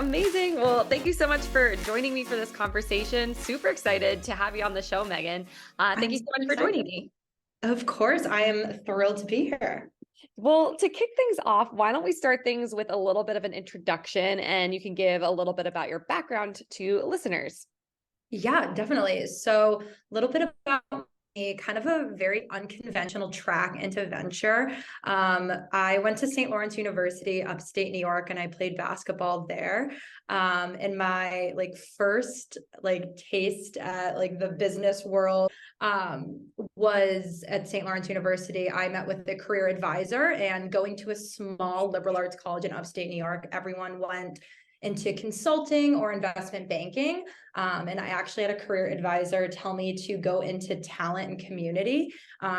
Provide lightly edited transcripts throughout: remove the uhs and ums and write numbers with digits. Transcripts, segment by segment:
Amazing. Well, thank you so much for joining me for this conversation. Super excited to have you on the show, Megan. Thank I'm you so so much for joining excited. me. Of course, I am thrilled to be here. Well, to kick things off, why don't we start things with a little bit of an introduction and you can give a little bit about your background to listeners. Yeah, definitely. So, a little bit about me, kind of a very unconventional track into venture. I went to St. Lawrence University, upstate New York, and I played basketball there. And my first taste at the business world was at St. Lawrence University. I met with the career advisor, and going to a small liberal arts college in upstate New York, everyone went into consulting or investment banking. And I actually had a career advisor tell me to go into talent and community.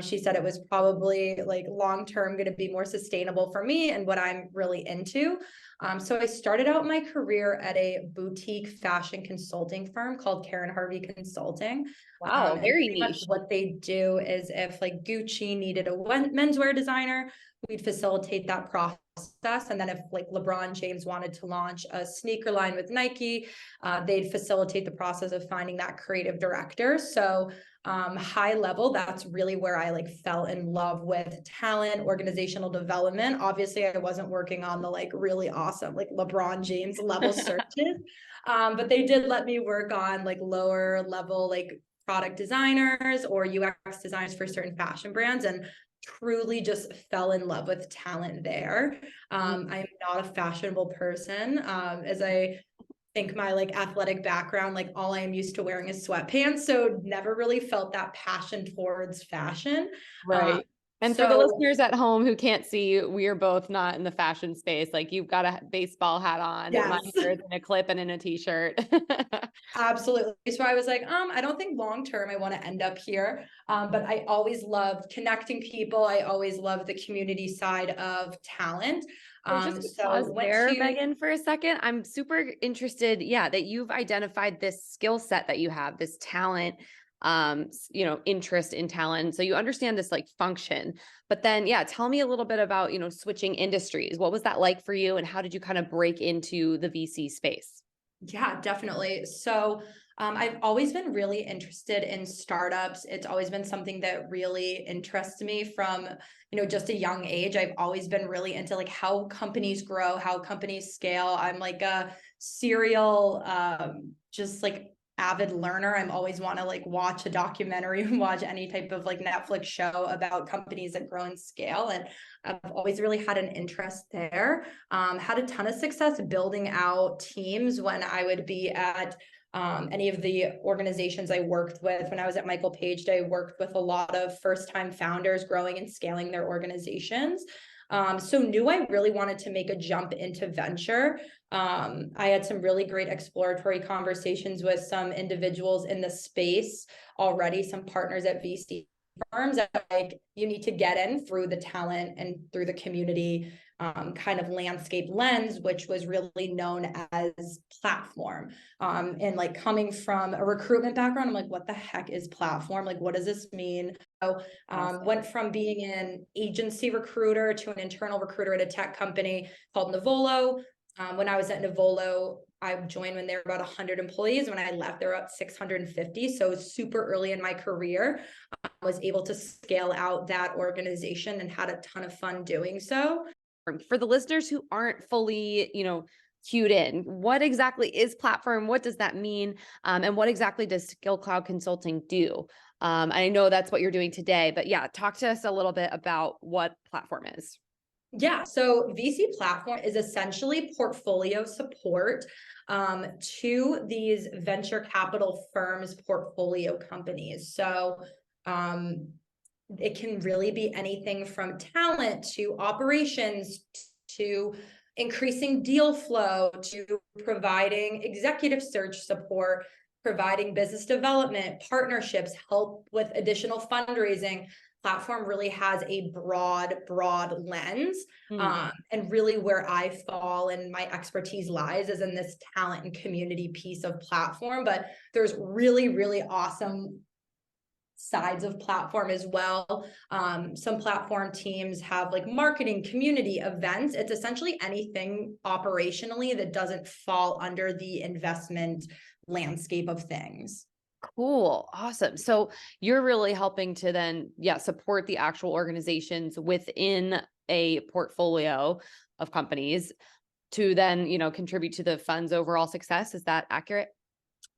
She said it was probably long term going to be more sustainable for me and what I'm really into. So I started out my career at a boutique fashion consulting firm called Karen Harvey Consulting. Wow, And very pretty much niche. what they do is if Gucci needed a menswear designer, we'd facilitate that process. And then if LeBron James wanted to launch a sneaker line with Nike, they'd facilitate the process of finding that creative director. So high level, that's really where I fell in love with talent, organizational development. Obviously, I wasn't working on the really awesome LeBron James level searches, but they did let me work on lower level product designers or UX designers for certain fashion brands, and truly just fell in love with talent there. I am not a fashionable person. As I think my athletic background, all I am used to wearing is sweatpants. So never really felt that passion towards fashion. Um, Right. And for the so listeners at home who can't see, we are both not in the fashion space. Like you've got a baseball hat on, my yes, hair is in a clip and in a t-shirt. absolutely. So I was like, I don't think long term I want to end up here. But I always loved connecting people. I always loved the community side of talent. So just to So pause went there, to Megan, for a second, I'm super interested, yeah, that you've identified this skill set that you have, this talent, interest in talent. So you understand this function. But then, yeah, tell me a little bit about, switching industries. What was that like for you and how did you kind of break into the VC space? Yeah, definitely. So I've always been really interested in startups. It's always been something that really interests me from, just a young age. I've always been really into how companies grow, how companies scale. I'm like a serial, just avid learner. I'm always want to watch a documentary, watch any type of Netflix show about companies that grow and scale. And I've always really had an interest there. Had a ton of success building out teams when I would be at any of the organizations I worked with. When I was at Michael Page, I worked with a lot of first-time founders growing and scaling their organizations. So knew I really wanted to make a jump into venture. I had some really great exploratory conversations with some individuals in the space already, some partners at VC firms that you need to get in through the talent and through the community kind of landscape lens, which was really known as platform. And coming from a recruitment background, I'm like, what the heck is platform? What does this mean? So Awesome. went from being an agency recruiter to an internal recruiter at a tech company called Navolo. When I was at Navolo, I joined when they were about 100 employees. When I left, they were about 650. So super early in my career, I was able to scale out that organization and had a ton of fun doing so. For the listeners who aren't fully, cued in, what exactly is platform? What does that mean? And what exactly does Skill Cloud Consulting do? I know that's what you're doing today, but yeah, talk to us a little bit about what platform is. Yeah, so VC platform is essentially portfolio support to these venture capital firms' portfolio companies. So it can really be anything from talent to operations to increasing deal flow to providing executive search support, providing business development, partnerships, help with additional fundraising. Platform really has a broad lens. Mm. And really where I fall and my expertise lies is in this talent and community piece of platform. But there's really awesome sides of platform as well. Some platform teams have like marketing, community, events. It's essentially anything operationally that doesn't fall under the investment landscape of things. Cool. Awesome. So you're really helping to then, yeah, support the actual organizations within a portfolio of companies to then, contribute to the fund's overall success. Is that accurate?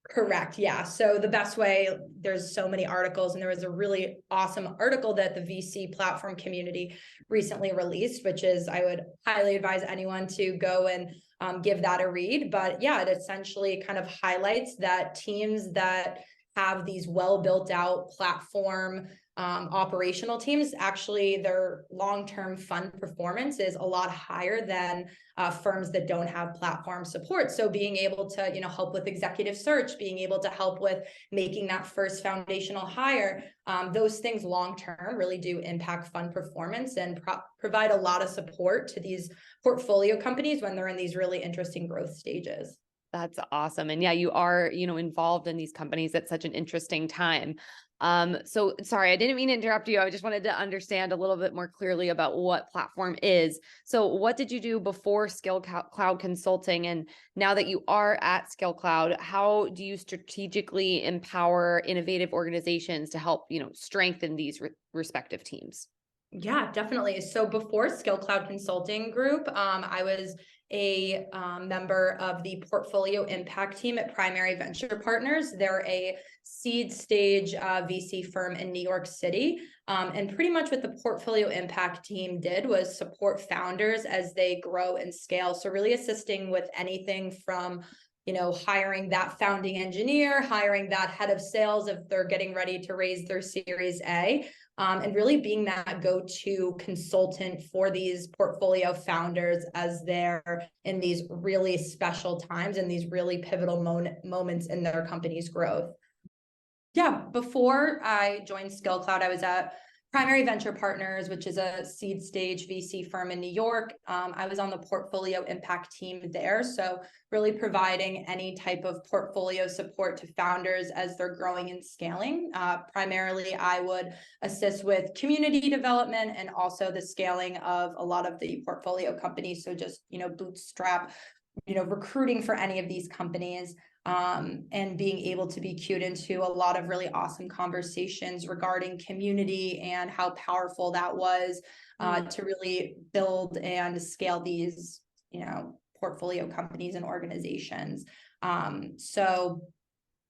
Correct. Yeah. So the best way, there's so many articles, and there was a really awesome article that the VC platform community recently released, which is, I would highly advise anyone to go and give that a read. But yeah, it essentially kind of highlights that teams that have these well built out platform operational teams, actually their long-term fund performance is a lot higher than firms that don't have platform support. So being able to, help with executive search, being able to help with making that first foundational hire, those things long-term really do impact fund performance and provide a lot of support to these portfolio companies when they're in these really interesting growth stages. That's awesome. And yeah, you are, involved in these companies at such an interesting time. So sorry, I didn't mean to interrupt you. I just wanted to understand a little bit more clearly about what platform is. So what did you do before Skill Cloud Consulting? And now that you are at Skill Cloud, how do you strategically empower innovative organizations to help, strengthen these respective teams? Yeah, definitely. So before Skill Cloud Consulting Group, I was a member of the portfolio impact team at Primary Venture Partners. They're a seed stage VC firm in New York City. And pretty much what the portfolio impact team did was support founders as they grow and scale. So really assisting with anything from hiring that founding engineer, hiring that head of sales if they're getting ready to raise their Series A, and really being that go-to consultant for these portfolio founders as they're in these really special times and these really pivotal moments in their company's growth. Yeah, before I joined Skill Cloud, I was at Primary Venture Partners, which is a seed stage VC firm in New York. I was on the portfolio impact team there. So really providing any type of portfolio support to founders as they're growing and scaling. Primarily, I would assist with community development and also the scaling of a lot of the portfolio companies. So just, bootstrap, recruiting for any of these companies. And being able to be cued into a lot of really awesome conversations regarding community and how powerful that was to really build and scale these, portfolio companies and organizations. So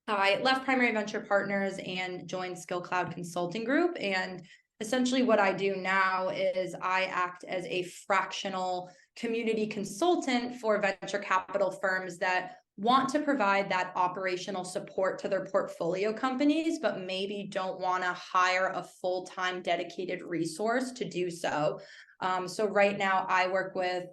I left Primary Venture Partners and joined Skill Cloud Consulting Group. And essentially what I do now is I act as a fractional community consultant for venture capital firms that want to provide that operational support to their portfolio companies, but maybe don't want to hire a full-time dedicated resource to do so. So right now I work with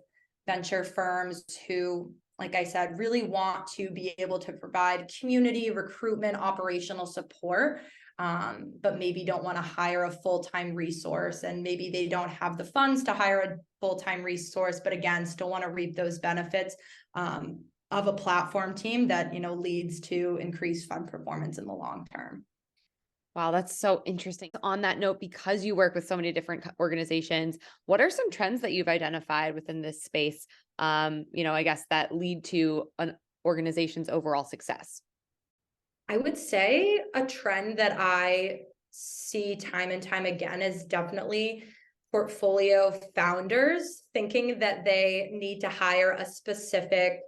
venture firms who, like I said, really want to be able to provide community recruitment, operational support, but maybe don't want to hire a full-time resource, and maybe they don't have the funds to hire a full-time resource, but again, still want to reap those benefits of a platform team that, leads to increased fund performance in the long term. Wow, that's so interesting. On that note, because you work with so many different organizations, what are some trends that you've identified within this space, I guess that lead to an organization's overall success? I would say a trend that I see time and time again is definitely portfolio founders thinking that they need to hire a specific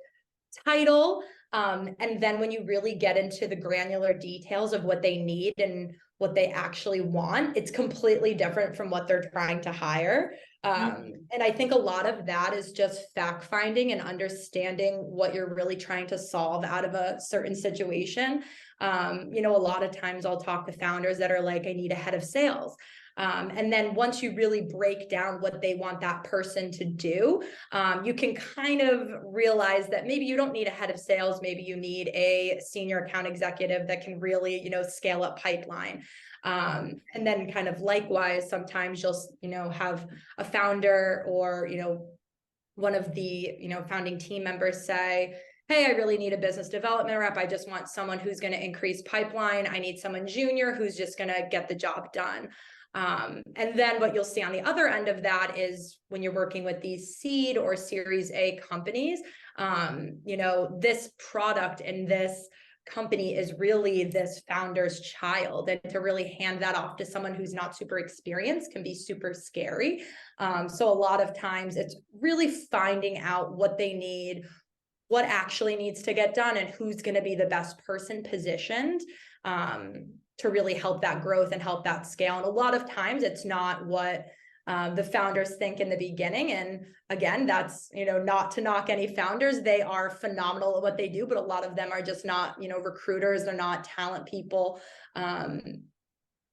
title. And then when you really get into the granular details of what they need and what they actually want, it's completely different from what they're trying to hire. And I think a lot of that is just fact finding and understanding what you're really trying to solve out of a certain situation. A lot of times I'll talk to founders that are like, I need a head of sales. And then once you really break down what they want that person to do, you can kind of realize that maybe you don't need a head of sales. Maybe you need a senior account executive that can really, scale up pipeline. And then kind of likewise, sometimes you'll, have a founder or, one of the, founding team members say, hey, I really need a business development rep. I just want someone who's going to increase pipeline. I need someone junior who's just going to get the job done. And then what you'll see on the other end of that is when you're working with these seed or Series A companies, this product and this company is really this founder's child, and to really hand that off to someone who's not super experienced can be super scary. So a lot of times it's really finding out what they need, what actually needs to get done, and who's going to be the best person positioned to really help that growth and help that scale. And a lot of times it's not what the founders think in the beginning. And again, that's, not to knock any founders. They are phenomenal at what they do, but a lot of them are just not, recruiters. They're not talent people. And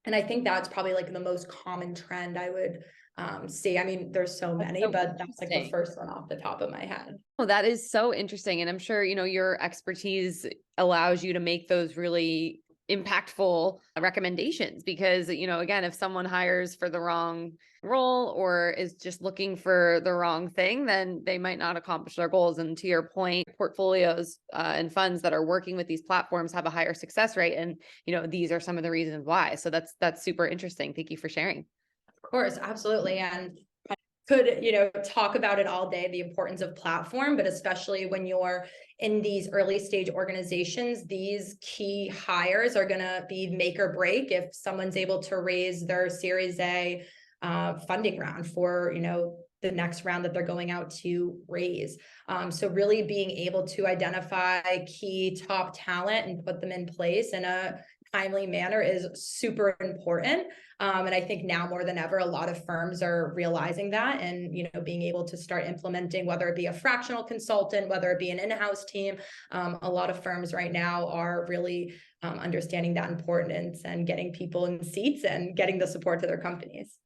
I think that's probably like the most common trend I would see. I mean, there's so many, so but that's like the first one off the top of my head. Oh, that is so interesting. And I'm sure, your expertise allows you to make those really impactful recommendations because, again, if someone hires for the wrong role or is just looking for the wrong thing, then they might not accomplish their goals. And to your point, portfolios and funds that are working with these platforms have a higher success rate. And, these are some of the reasons why. So that's super interesting. Thank you for sharing. Of course, absolutely. And I could, talk about it all day, the importance of platform, but especially when you're in these early stage organizations, these key hires are going to be make or break if someone's able to raise their Series A funding round for, the next round that they're going out to raise. So really being able to identify key top talent and put them in place in a timely manner is super important. And I think now more than ever, a lot of firms are realizing that and, being able to start implementing, whether it be a fractional consultant, whether it be an in-house team. A lot of firms right now are really understanding that importance and getting people in seats and getting the support to their companies.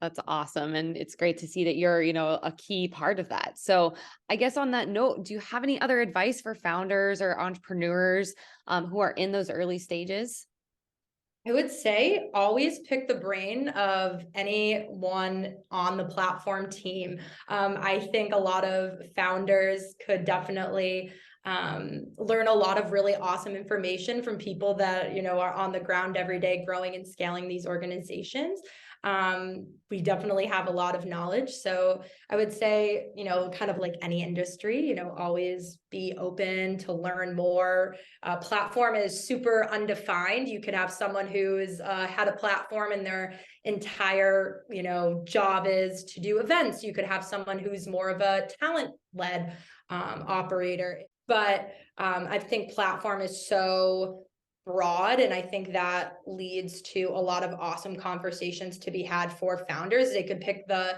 That's awesome. And it's great to see that you're, a key part of that. So I guess on that note, do you have any other advice for founders or entrepreneurs who are in those early stages? I would say always pick the brain of anyone on the platform team. I think a lot of founders could definitely learn a lot of really awesome information from people that, are on the ground every day growing and scaling these organizations. We definitely have a lot of knowledge. So I would say, kind of like any industry, always be open to learn more. Platform is super undefined. You could have someone who's had a platform and their entire, job is to do events. You could have someone who's more of a talent-led operator. But I think platform is so broad, and I think that leads to a lot of awesome conversations to be had for founders. They could pick the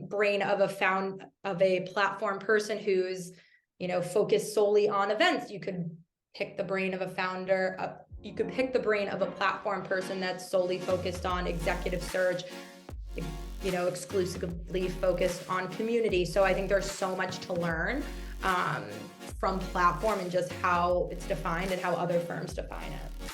brain of a platform person who's focused solely on events. You could pick the brain of a founder. You could pick the brain of a platform person that's solely focused on executive search, exclusively focused on community. So I think there's so much to learn from platform and just how it's defined and how other firms define it.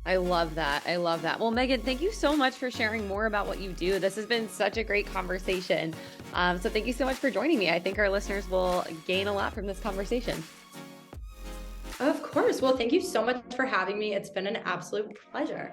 I love that. I love that. Well, Meghan, thank you so much for sharing more about what you do. This has been such a great conversation. So thank you so much for joining me. I think our listeners will gain a lot from this conversation. Of course. Well, thank you so much for having me. It's been an absolute pleasure.